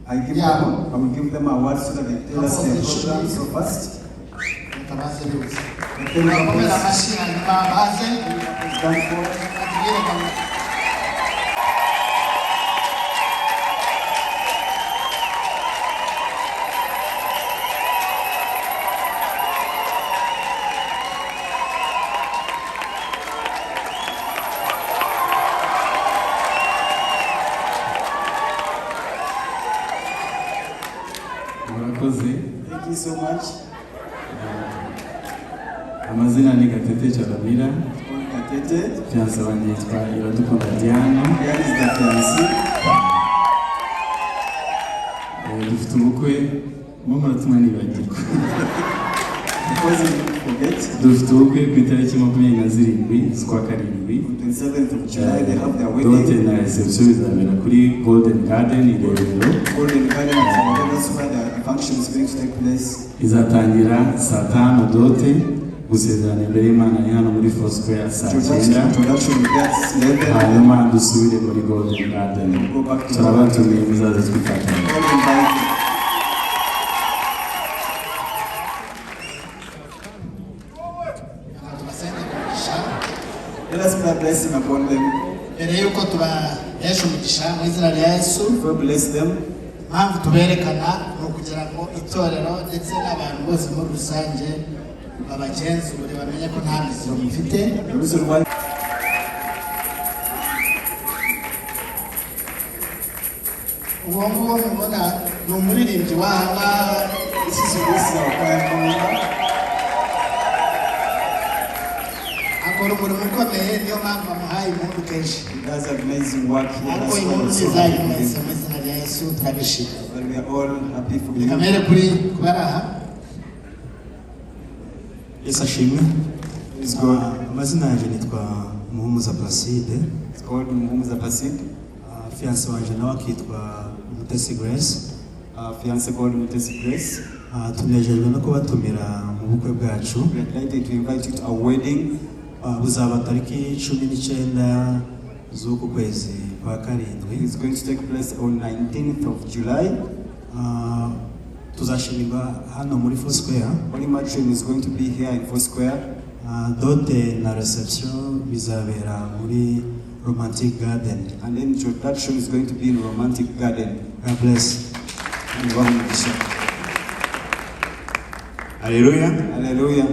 I will give them awards so that they tell us their program so fast. Thank you so much. Amazina ni Gatete Chalamila. Gatete. Fiancé wanjye yitwa Iradukunda Diane. Diane is the fiancé. Dufite ubukwe mu muratuma nibagirwa. Because you forget. Dufite ubukwe ku itariki 27 z'ukwa karindwi. 27th of July they have their wedding. Dote na reception izabera kuri Golden Garden Irebero. Golden Garden that's where the function is going to take place. Izatangira saa 5 dote gusezerana imbere y'Imana ni hano muri Foursquare saa 9. Hanyuma dusubire muri Golden Garden. Turabatumiye muzaze twifatanya. Let us pray a blessing upon them. Bless them. Mpamvu tuberekana no kugira ngo itorero ndetse n'abantu bose muri rusange babagenzure bamenye ko nta miziro mufite. Uwo mubona ni umuririmbyi w'aha akora umurimo ukomeye niyo mpamvu amuhaye impundu kenshi. He does amazing work here. Ariko impundu zizayimeze mu izina rya Yesu turabishima. But we are all happy for you. Kamere kuri kubaraha. Yesu ashimwe. Praise God. Amazina yanjye nitwa Muhumuza Placide. It's called Muhumuza Placide. Fiancé wanjye nawe akitwa Mutesi Grace. Fiancé called Mutesi Grace. Tunejejwe no kubatumira mu bukwe bwacu. We are delighted to invite you to our wedding. Buzaba tariki 19 z'uku kwezi kwa karindwi. It's going to take place on 19th of July. Tuzashimirwa hano muri Foursquare. Holy Matrimony is going to be here in Foursquare. Dote na reception bizabera muri Romantic Garden. And then introduction is going to be in Romantic Garden. God bless. Haleluya. Haleluya.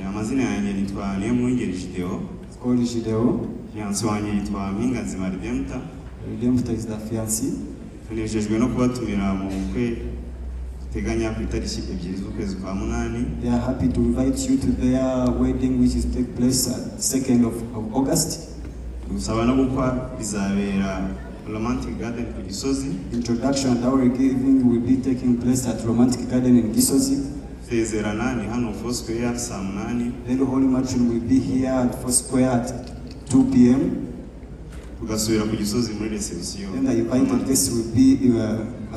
Amazina yanjye nitwa Niyomuhingeri Gideon. It's called Gideon. Fiancé wanjye yitwa Mpinganzima Redempta. Redempta is the fiancé. Tunejejwe no kubatumira mu bukwe teganya ku itariki 2 z'ukwezi kwa munani. They are happy to invite you to their wedding which is take place at 2nd of August. Gusaba no gukwa bizabera Romantic Garden ku Gisozi. Introduction and our giving will be taking place at Romantic Garden in Gisozi. Sezerana ni hano Foursquare saa 8. Then the Holy Matrimony will be here at Foursquare at 2 p.m. Tugasubira ku Gisozi muri reception. Then the invited guests will be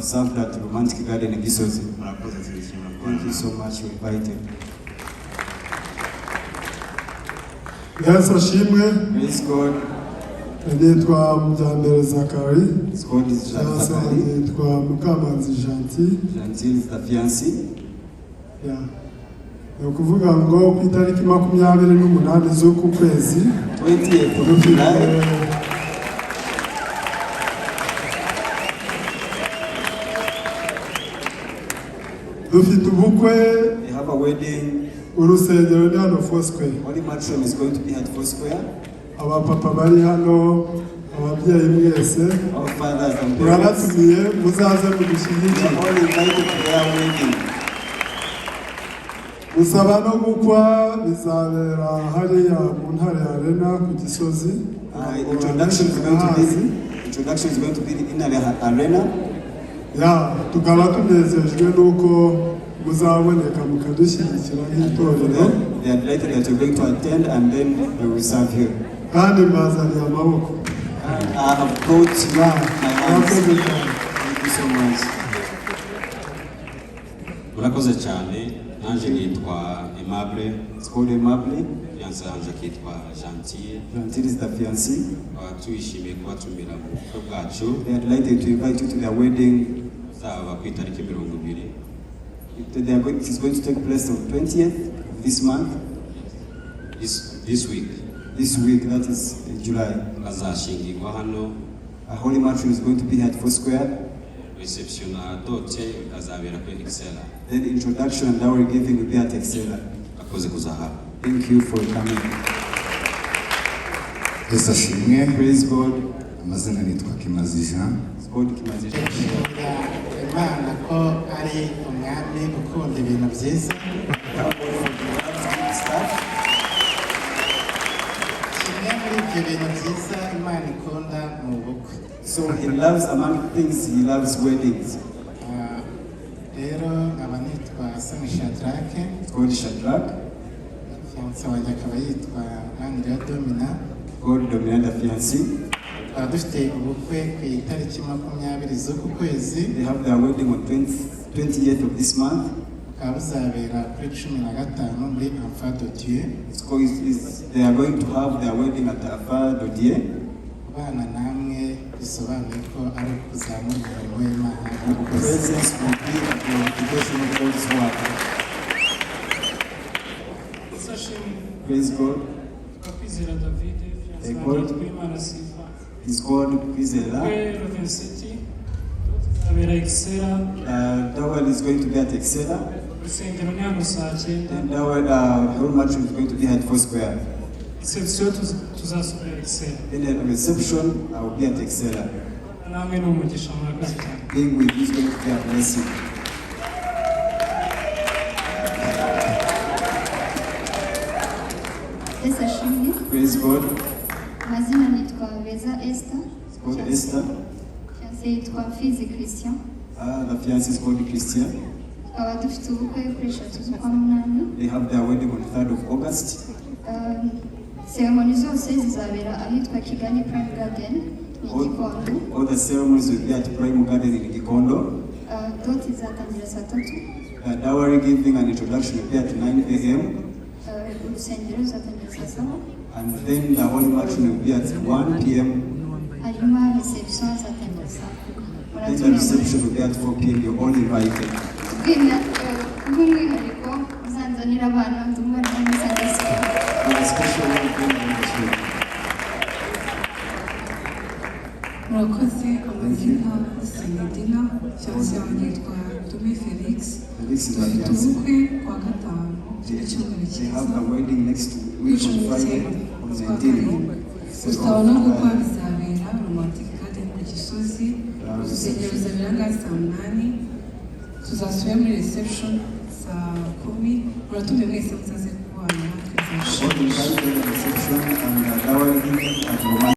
served at Romantic Garden in Gisozi. Thank you so much. You're invited. Yes, ashimwe. Praise God. Nitwa Mujyambere Zakari. It's called Zakari. Nitwa Mukamanzi Gentil. Gentil is the fiancé. Yeah. Ni ukuvuga ngo ku itariki 28 z'uku kwezi 20th of July dufite ubukwe. We have a wedding. Urusengero ni hano Foursquare. Holy Matrimony is going to be at Foursquare. Abapapa bari hano, ababyeyi mwese, Our fathers and parents. urabatumiye muzaze mudushyigikire. We are all invited to their wedding. Gusaba no gukwa bizabera hariya mu ntare arena ku Gisozi. Introduction is going to be in arena. Ya, tukaba tunezejwe nuko muzaboneka mukadushyigikira nk'itorero. They are delighted that you're going to attend and then we will serve you. Kandi mbazaniye amaboko. I have got my hands. Thank you so much. Murakoze cyane. Nanje nitwa Aimable. It's called Aimable. Fiancé wanje akitwa Gentil. Gentil is the fiancé. Tuyishimiye kubatumira mu bukwe bwacu. They are delighted to invite you to their wedding. Uzaba ku itariki 20. It is going to take place on 20th of this month. This week. This week, that is July. Bazashingirwa hano. A holy match is going to be at Foursquare. Reception dote ikazabera ku Excella. Then introduction and dowry giving will be at Excella. Akoze kuzaha. Thank you for coming. Yesu ashimwe. Praise God. Amazina nitwa Kimazi Jean. It's called Kimazi Jean. Imana ko ari umwami ukunda ibintu byiza. Kimwe muri ibyo bintu byiza Imana ikunda mu bukwe. So he loves, among things, he loves weddings. Rero nkaba nitwa Sami Shadrake. It's called Shadrach. Fiancé wanjye akaba yitwa Andrea Domina. Called Domina the fiancé. Tukaba dufite ubukwe ku itariki 20 z'uku kwezi. They have their wedding on 28th of this month. Bukaba buzabera kuri 15 muri Enfant de Dieu. They are going to have their wedding at Enfant de Dieu. Kubana namwe bisobanuye ko ari ukuzamura umurimo w'Imana. Presence will be a glorification of God's work. Praise God. He's called Kwizera. Dowry is going to be at Excella. And whole match is going to be at Foursquare. In a reception, I will be at Excella. Being with you is going to be a blessing. Praise God. Mazina nitwa Beza Esther. It's called Esther. Fiancé yitwa Fizi Christian. The fiancé is called Christian. Tukaba dufite ubukwe kuri 3 z'ukwa munani. They have their wedding on 3rd of August. Ceremony zose zizabera ahitwa Kigali Prime Garden ni Gikondo. All the ceremonies will be at Prime Garden in Gikondo. Doti izatangira saa 3. Dowry giving and introduction will be at 9 a.m. Urusengero ruzatangira saa 7. And then the holy match will be at 1 p.m. Hanyuma reception izatangira saa 4. Then the reception will be at 4 p.m. You're all invited. Bw'umwihariko uzanzanira abana ndumwana n'umusangiza. Murakoze amazina Sinedina fiancé wanjye yitwa Tumi Felix. Dufite ubukwe kuwa gatanu icyumweru cyiza w'ijoro gusaba no gukwa bizabera Romantic Garden ku Gisozi. Urusengero ruzabera ngaha saa 8. Tuzasubira muri reception saa 10. Muratume mwese muzaze kubana natwe.